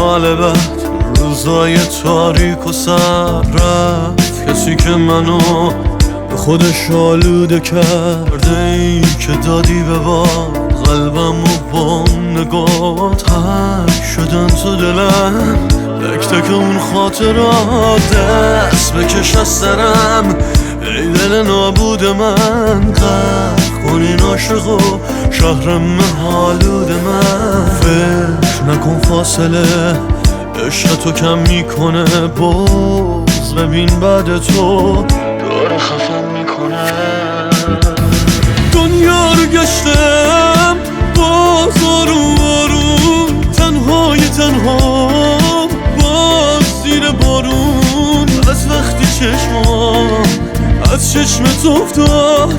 سال بعد روزای تاریک و سر رفت کسی که منو به خودش آلوده کرده، ای که دادی به باد قلبم و با نگات حک شدن تو دلم. تک تک اون خاطرات دست بکش از سرم، ای دل نابود من غرق کن این عاشق و شهرم حالود من. فکر نکن فاصله عشق تو کم میکنه، باز ببین بعد تو داره خفم میکنه. دنیا رو گشتم باز آروم آروم، تنهای تنها باز زیر بارون. از وقتی چشمام از چشمت افتاد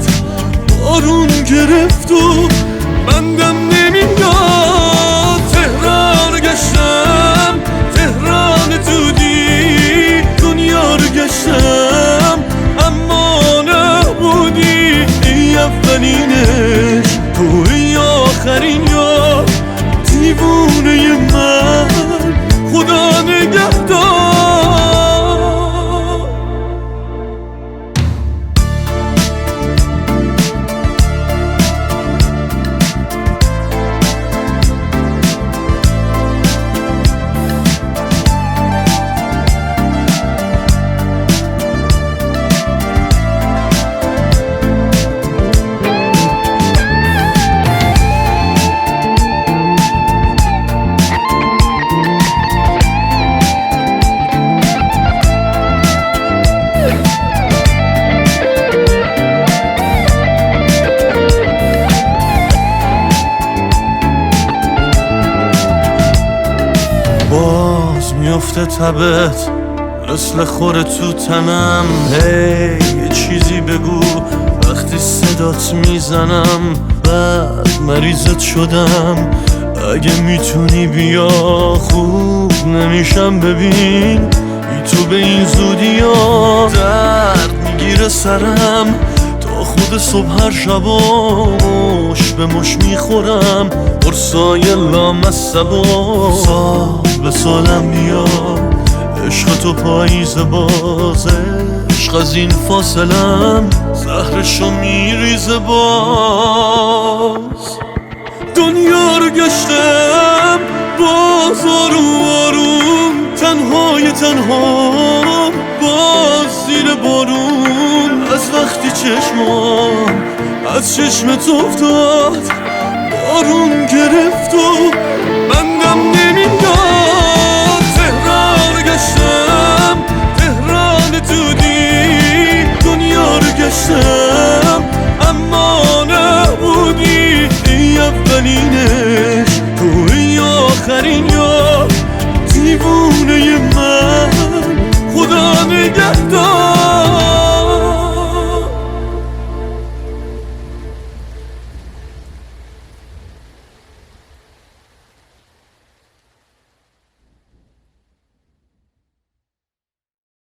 بارون گرفت و بندم نمیاد. تهران گشتم تهران دودی، دنیا رو گشتم اما نبودی. ای اولینش توی آخرین یا دیوونه من، خدا نگهدار. باز میفته تبت مثل خوره تو تنم. هی یه چیزی بگو وقتی صدات میزنم. بعد مریضت شدم اگه میتونی بیا، خوب نمیشم ببین بی تو به این زودی ها. درد میگیره سرم تا خود صبح هر شبا، مش به مش میخورم قرصای لامصبا. سال به سالم میاد عشق تو پاییز باز، عشق از این فاصلم زهرشو میریزه باز. دنیا رو گشتم باز آروم آروم، تنهای تنها باز زیر بارون. از وقتی چشمام از چشمت افتاد بارون گرفت و بندم نمیاد. تهران گشتم تهران دودی، دنیا رو گشتم اما نبودی. ای اولینش توی آخرین یا دیوونه من، خدا نگهدار.